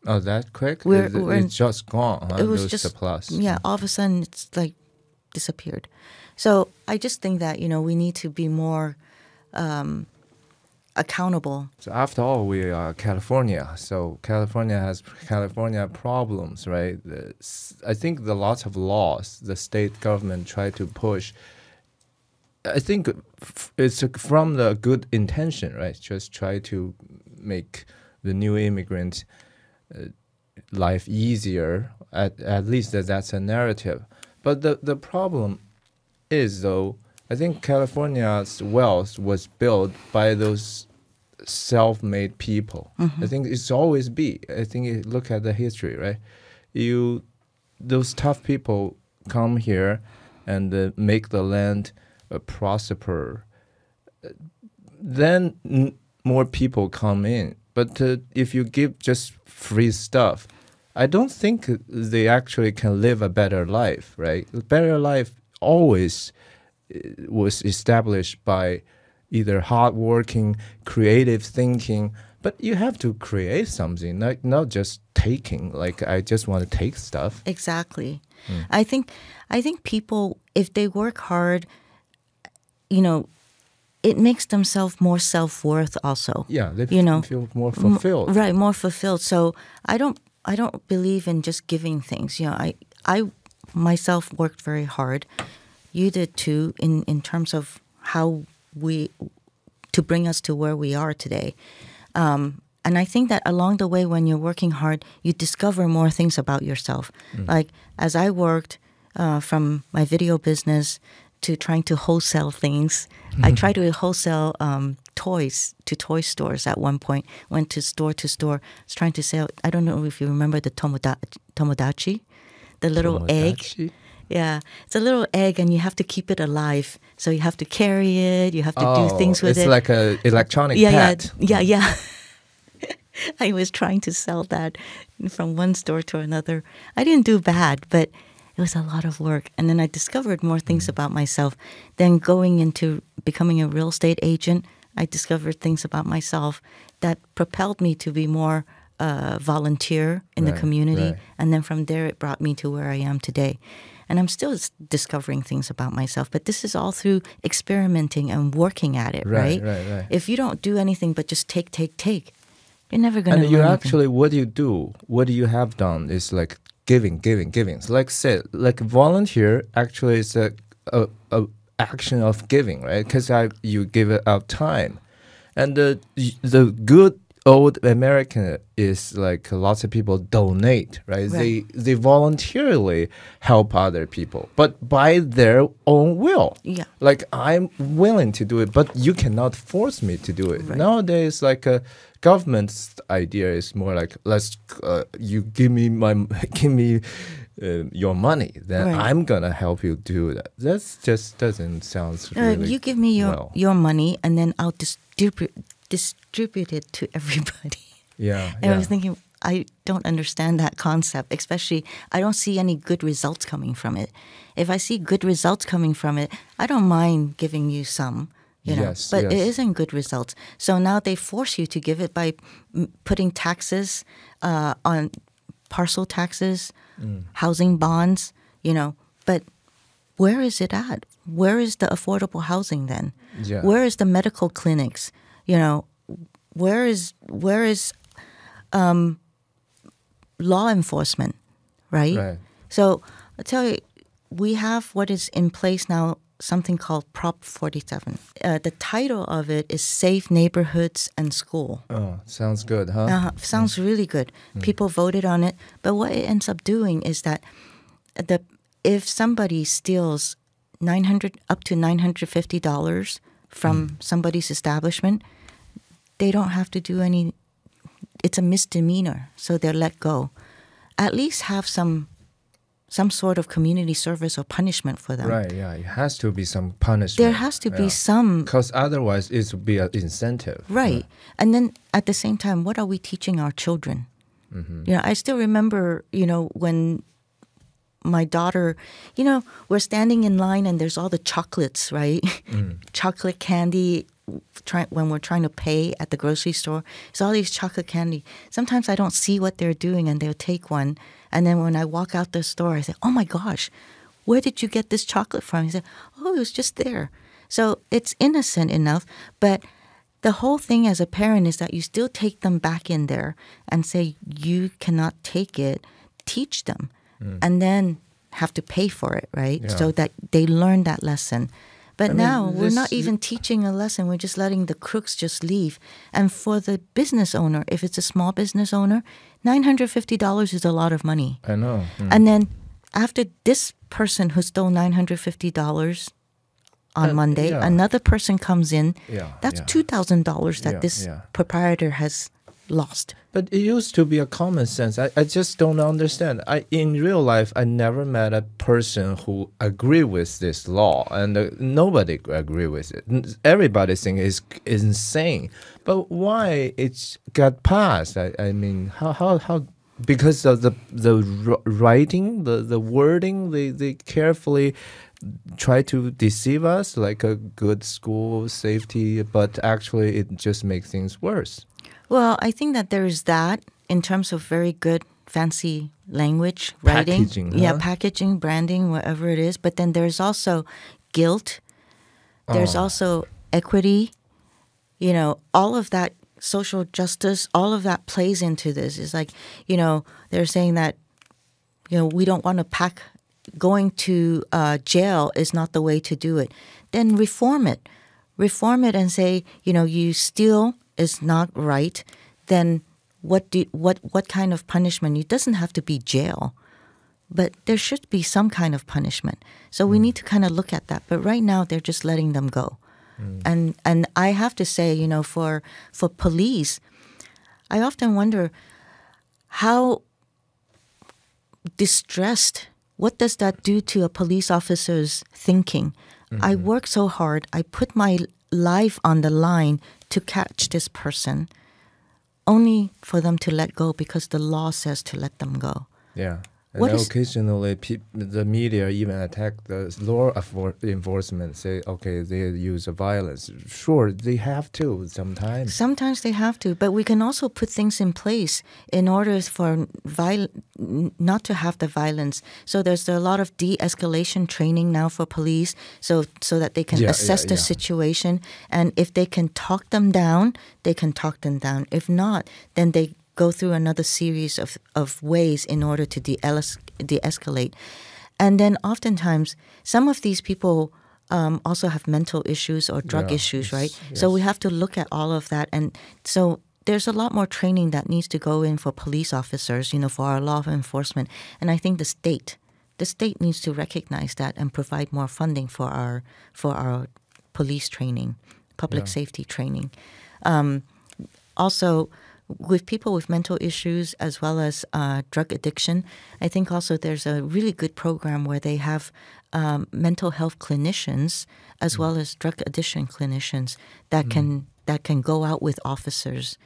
Oh, that quick? It's just gone. Huh? It was just surplus. Yeah, all of a sudden it's like disappeared. So I just think that we need to be more accountable. So after all, we are California. So California has California problems, right? I think the lots of laws the state government try to push. I think it's from the good intention, right? Just try to make the new immigrant life easier. At least that's a narrative. But the problem is, though, I think California's wealth was built by those self-made people. I think it's always be. I think you look at the history, right? Those tough people come here and make the land prosper. Then more people come in. But if you give just free stuff, I don't think they actually can live a better life, right? A better life always was established by either hardworking, creative thinking, but you have to create something, not just taking. Like I just want to take stuff. Exactly. I think people, if they work hard, it makes themselves more self-worth also. Yeah, they feel more fulfilled. Right, more fulfilled. So I don't believe in just giving things. I myself worked very hard. You did too, in terms of how to bring us to where we are today. And I think that along the way, when you're working hard, you discover more things about yourself. Like as I worked from my video business to trying to wholesale things. I tried to wholesale toys to toy stores at one point. Went to store. I was trying to sell, I don't know if you remember the tomodachi, the little egg. Yeah, it's a little egg and you have to keep it alive. So you have to carry it, you have to do things with it. It's like an electronic pet. Yeah. I was trying to sell that from one store to another. I didn't do bad, but it was a lot of work. And then I discovered more things about myself. Then going into becoming a real estate agent, I discovered things about myself that propelled me to be more volunteer in the community. Right. And then from there, it brought me to where I am today. And I'm still discovering things about myself. But this is all through experimenting and working at it, right? Right. If you don't do anything but just take, you're never going to learn. And you actually, what you have done is like giving. Like say, like volunteer actually is a action of giving, right? Because you give it out time. And the good old American is like lots of people donate, right? They voluntarily help other people, but by their own will. Yeah. Like I'm willing to do it, but you cannot force me to do it. Right. Nowadays, like a government's idea is more like, you give me your money, then I'm gonna help you do that. That just doesn't sound really you give me your money, and then I'll distribute it to everybody. And I was thinking, I don't understand that concept, especially I don't see any good results coming from it. If I see good results coming from it, I don't mind giving you some, but it isn't good results. So now they force you to give it by putting taxes on parcel taxes, housing bonds, but where is it at? Where is the affordable housing then? Yeah. Where is the medical clinics? Where is law enforcement, right? So I tell you, we have what is in place now, something called Prop 47. The title of it is Safe Neighborhoods and School. Oh, sounds good, huh? Sounds really good. People voted on it. But what it ends up doing is that if somebody steals up to $950 from somebody's establishment, they don't have to do any, it's a misdemeanor, so they're let go. At least have some sort of community service or punishment for them. Right, yeah. It has to be some punishment. There has to be some. Because otherwise it would be an incentive. Right. And then at the same time, what are we teaching our children? I still remember, when my daughter, we're standing in line and there's all the chocolates, right? Chocolate candy. When we're trying to pay at the grocery store, it's all these chocolate candy. Sometimes I don't see what they're doing and they'll take one. And then when I walk out the store, I say, oh my gosh, where did you get this chocolate from? He said, oh, it was just there. So it's innocent enough. But the whole thing as a parent is that you still take them back in there and say, you cannot take it, teach them, and then have to pay for it, right? Yeah. So that they learn that lesson. But now we're not even teaching a lesson. We're just letting the crooks just leave. And for the business owner, if it's a small business owner, $950 is a lot of money. I know. And then after this person who stole $950 on Monday, another person comes in. That's $2,000 that this proprietor has lost. But it used to be a common sense. I just don't understand. In real life, I never met a person who agree with this law, and nobody agree with it. Everybody think it's insane. But why it got passed? I mean, how? Because of the writing, the wording, they carefully try to deceive us like a good school safety, but actually it just makes things worse. Well, I think that there is that in terms of very good fancy language, writing. Packaging, Yeah, huh? packaging, branding, whatever it is. But then there's also guilt. There's also equity. You know, all of that social justice, all of that plays into this. It's like, you know, they're saying that, you know, we don't want to pack, going to jail is not the way to do it. Then reform it. Reform it and say, you know, you steal is not right. Then what kind of punishment? It doesn't have to be jail, but there should be some kind of punishment. So we need to kind of look at that. But right now they're just letting them go. And I have to say, you know, for police, I often wonder how distressed, what does that do to a police officer's thinking? I work so hard. I put my life on the line to catch this person, only for them to let go because the law says to let them go. Yeah. And occasionally, the media even attack the law enforcement, say, okay, they use violence. Sure, they have to sometimes. Sometimes they have to, but we can also put things in place in order for not to have the violence. So there's a lot of de-escalation training now for police, so that they can assess the situation. And if they can talk them down, they can talk them down. If not, then they go through another series of ways in order to de-escalate. And then oftentimes, some of these people also have mental issues or drug issues, right? Yes. So we have to look at all of that. And so there's a lot more training that needs to go in for police officers, you know, for our law enforcement. And I think the state needs to recognize that and provide more funding for our police training, public safety training. Also, with people with mental issues as well as drug addiction, I think also there's a really good program where they have mental health clinicians as well as drug addiction clinicians that can go out with officers.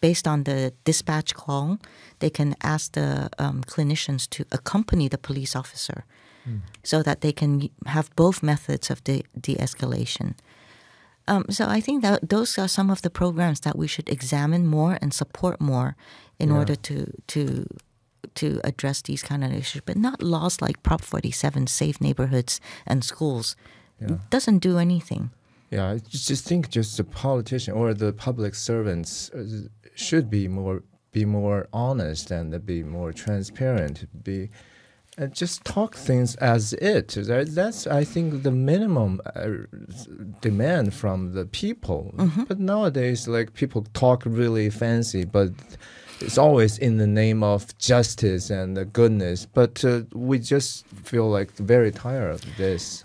Based on the dispatch call, they can ask the clinicians to accompany the police officer so that they can have both methods of de-escalation. So I think that those are some of the programs that we should examine more and support more in order to address these kind of issues. But not laws like Prop 47, safe neighborhoods and schools. It doesn't do anything. Yeah, I just think just the politician or the public servants should be more honest and be more transparent, just talk things as it. That's, I think, the minimum demand from the people. But nowadays, like, people talk really fancy, but it's always in the name of justice and goodness. But we just feel like very tired of this.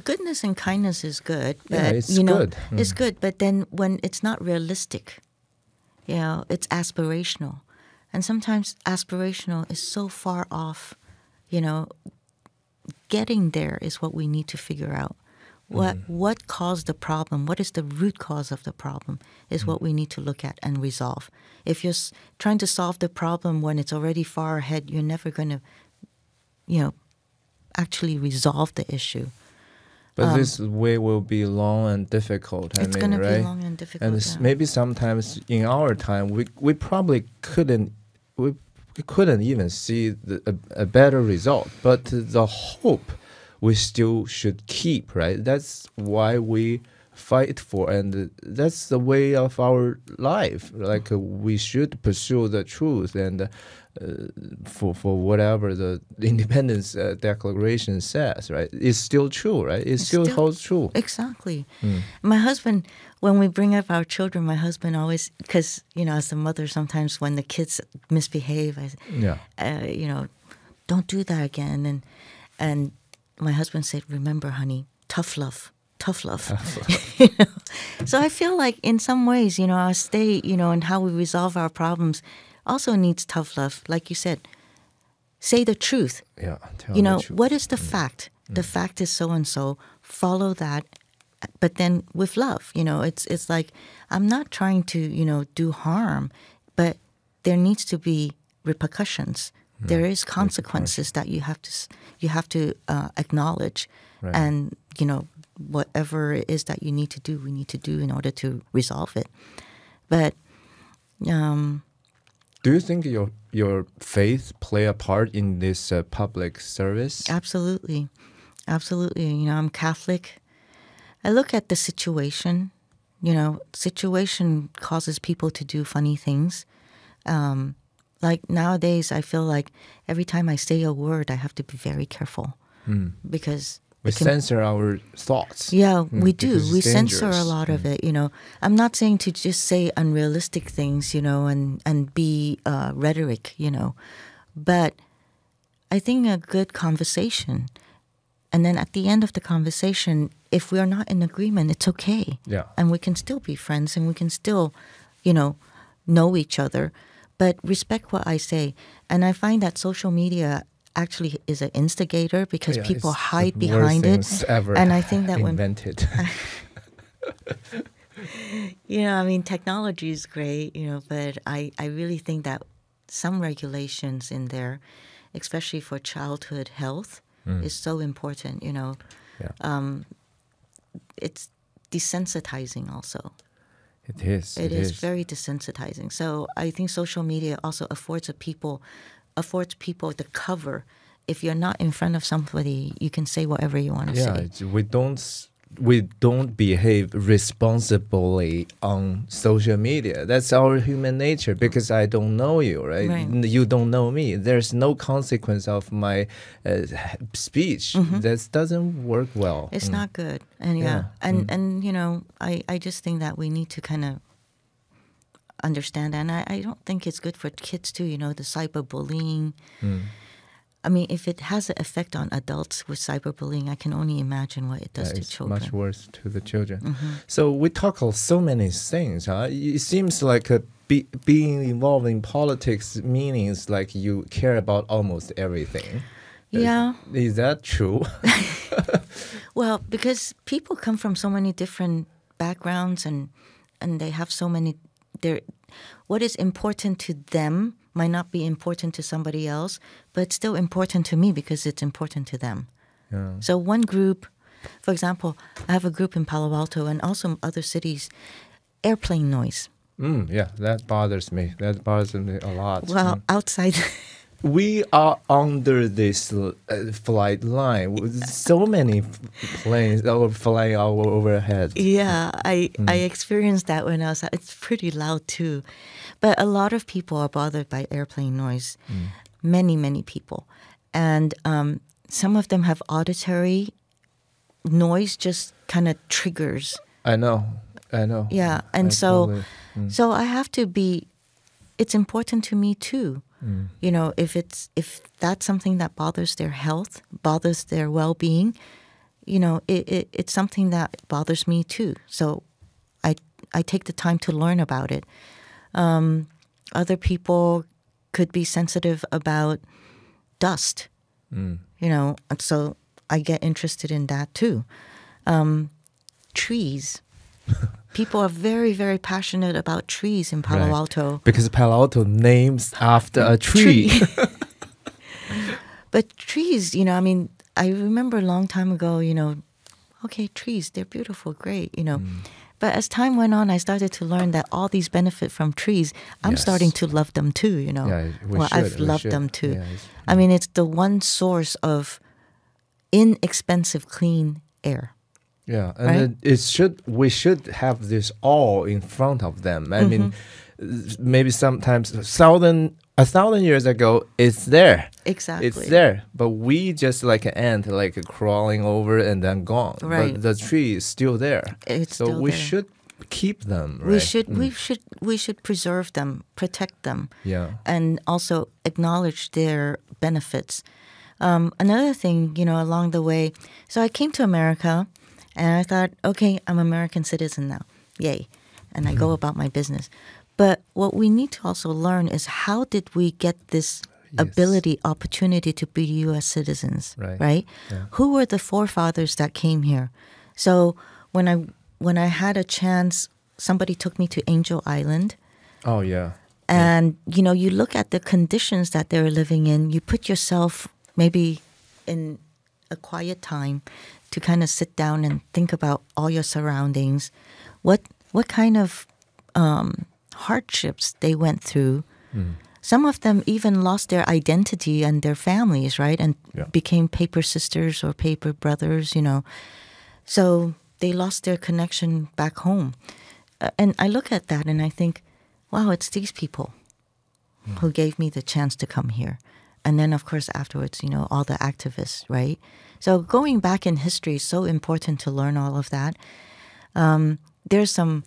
Goodness and kindness is good. But, it's good. It's good, but then when it's not realistic, you know, it's aspirational. And sometimes aspirational is so far off. You know, getting there is what we need to figure out. What caused the problem? What is the root cause of the problem is what we need to look at and resolve. If you're trying to solve the problem when it's already far ahead, you're never going to, you know, actually resolve the issue. But this way will be long and difficult. It's going to be long and difficult. And maybe sometimes in our time, we probably couldn't. We couldn't even see a better result, but the hope we still should keep, right? That's why we fight for, and that's the way of our life. Like, we should pursue the truth, and for whatever the Independence Declaration says, right? It's still true, right? It still holds true. Exactly. My husband, when we bring up our children, my husband always, because, you know, as a mother, sometimes when the kids misbehave, I say, you know, don't do that again. And my husband said, remember, honey, tough love. You know? So I feel like in some ways, you know, our state, you know, and how we resolve our problems also needs tough love. Like you said, say the truth. Yeah. You know, what is the fact? The fact is so-and-so. Follow that. But then with love, you know, it's like, I'm not trying to, you know, do harm, but there needs to be repercussions. There is consequences that you have to acknowledge, and whatever it is that you need to do, we need to do in order to resolve it. But do you think your faith play a part in this public service? Absolutely. I'm Catholic. I look at the situation. Situation causes people to do funny things. Like nowadays, I feel like every time I say a word, I have to be very careful because we censor our thoughts. Yeah, we do. We censor dangerous. a lot of it. I'm not saying to just say unrealistic things, and be rhetoric, but I think a good conversation. And then at the end of the conversation, if we are not in agreement, it's okay. Yeah. And we can still be friends and we can still, know each other. But respect what I say. And I find that social media actually is an instigator because people hide behind it. And I think that invented. Technology is great, but I really think that some regulations in there, especially for childhood health, is so important, It's desensitizing also. It is. It is very desensitizing. So I think social media also affords people the cover. If you're not in front of somebody, you can say whatever you want to say. We don't behave responsibly on social media. That's our human nature because I don't know you, right? You don't know me. There's no consequence of my speech. That doesn't work well. It's not good. And I just think that we need to kind of understand that. And I don't think it's good for kids too, the cyberbullying. I mean, if it has an effect on adults with cyberbullying, I can only imagine what it does to children. Much worse to the children. So we talk of so many things. It seems like being involved in politics means like you care about almost everything. Yeah. Is that true? Well, because people come from so many different backgrounds and they have so many... What is important to them might not be important to somebody else, but it's still important to me because it's important to them. Yeah. So one group, for example, I have a group in Palo Alto and also other cities, airplane noise. Yeah, that bothers me. That bothers me a lot. Well, outside... We are under this flight line with so many planes flying overhead. Yeah, I experienced that when I was... It's pretty loud too. But a lot of people are bothered by airplane noise. Many, many people. And some of them have auditory noise just kind of triggers. I know. Yeah, and so I have to be... It's important to me too. If that's something that bothers their health, bothers their well-being, it's something that bothers me too. So I take the time to learn about it. Other people could be sensitive about dust, and so I get interested in that too. Trees. People are very, very passionate about trees in Palo Alto. Because Palo Alto names after a tree. But trees, I remember a long time ago, okay, trees, they're beautiful, great, But as time went on, I started to learn that all these benefit from trees. I'm starting to love them too, Yeah, I've loved them too. Yeah, it's the one source of inexpensive, clean air. Yeah, and we should have this all in front of them. I mean, maybe sometimes 1,000 years ago, it's there. Exactly. It's there, but we just like an ant, like crawling over and then gone. Right. But the tree is still there. It's so still we there. should keep them. Right? We should preserve them, protect them. Yeah. And also acknowledge their benefits. Another thing, along the way. So I came to America. And I thought, okay, I'm an American citizen now. Yay. And I go about my business. But what we need to also learn is how did we get this opportunity to be U.S. citizens, right? Yeah. Who were the forefathers that came here? So when I had a chance, somebody took me to Angel Island. Oh, yeah. And, you look at the conditions that they're living in, you put yourself maybe in a quiet time to kind of sit down and think about all your surroundings, what kind of hardships they went through. Some of them even lost their identity and their families, right? And became paper sisters or paper brothers, So they lost their connection back home. And I look at that and I think, wow, it's these people who gave me the chance to come here. And then, of course, afterwards, all the activists, right? So going back in history is so important to learn all of that. There's some,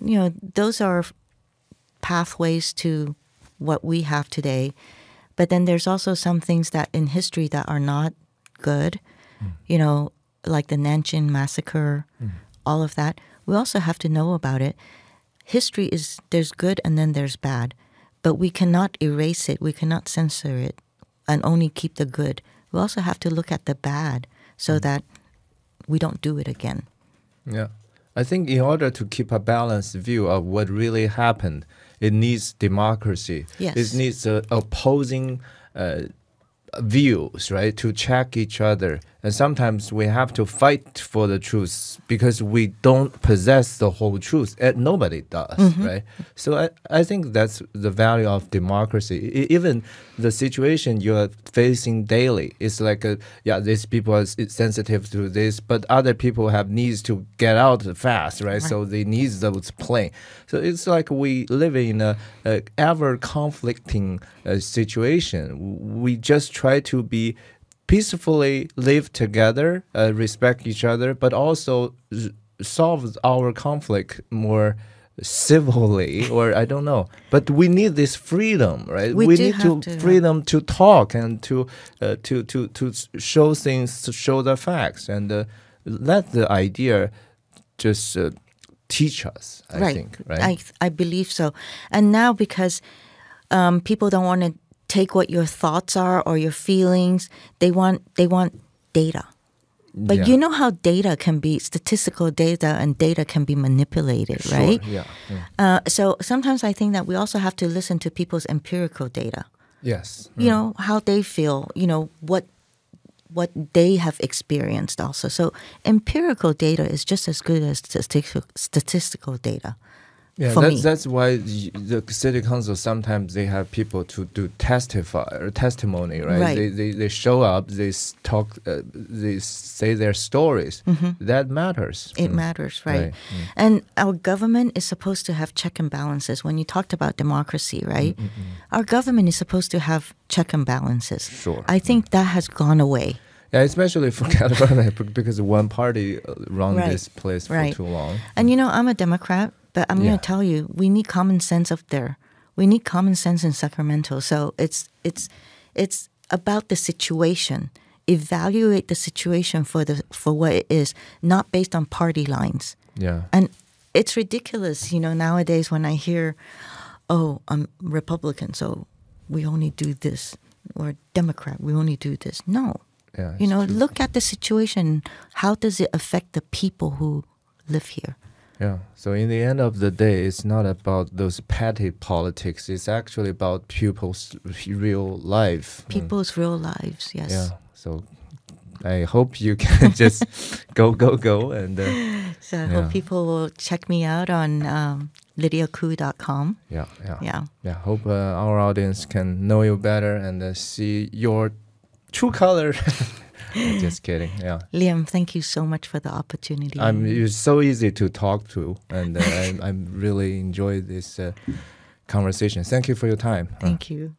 those are pathways to what we have today. But then there's also some things that in history that are not good, like the Nanjing Massacre, all of that. We also have to know about it. History is, there's good and then there's bad. But we cannot erase it. We cannot censor it and only keep the good. We also have to look at the bad so that we don't do it again. Yeah. I think in order to keep a balanced view of what really happened, it needs democracy. Yes. It needs opposing views, right, to check each other. And sometimes we have to fight for the truth because we don't possess the whole truth. And nobody does, right? So I think that's the value of democracy. Even the situation you're facing daily is like, these people are sensitive to this, but other people have needs to get out fast, right? So they need those planes. So it's like we live in a ever-conflicting situation. We just try to be peacefully live together, respect each other, but also solve our conflict more civilly, or I don't know. But we need this freedom, right? We need freedom to talk and to show things, to show the facts, and let the idea just teach us. I think, right? I believe so. And now because people don't want to take what your thoughts are or your feelings. They want data. But you know how data can be, statistical data and data can be manipulated, right? So sometimes I think that we also have to listen to people's empirical data. Yes. How they feel, what they have experienced also. So empirical data is just as good as statistical data. Yeah, that's why the city council sometimes they have people to do testimony, right? They show up, they talk, they say their stories. That matters. It matters, right? And our government is supposed to have check and balances. When you talked about democracy, right? Our government is supposed to have check and balances. Sure. I think that has gone away. Yeah, especially for California because one party run this place for too long. And I'm a Democrat. But I'm going to tell you, we need common sense up there. We need common sense in Sacramento. So it's about the situation. Evaluate the situation for what it is, not based on party lines. Yeah. And it's ridiculous, nowadays when I hear, oh, I'm Republican, so we only do this, or Democrat, we only do this. No. Yeah, look at the situation. How does it affect the people who live here? Yeah. So in the end of the day, it's not about those petty politics. It's actually about people's real life. People's real lives, yes. Yeah. So I hope you can just go. And so I hope people will check me out on LydiaKou.com. Yeah. Hope our audience can know you better and see your true color. Just kidding. Yeah. Liam, thank you so much for the opportunity. You're so easy to talk to, and I really enjoy this conversation. Thank you for your time. Thank you.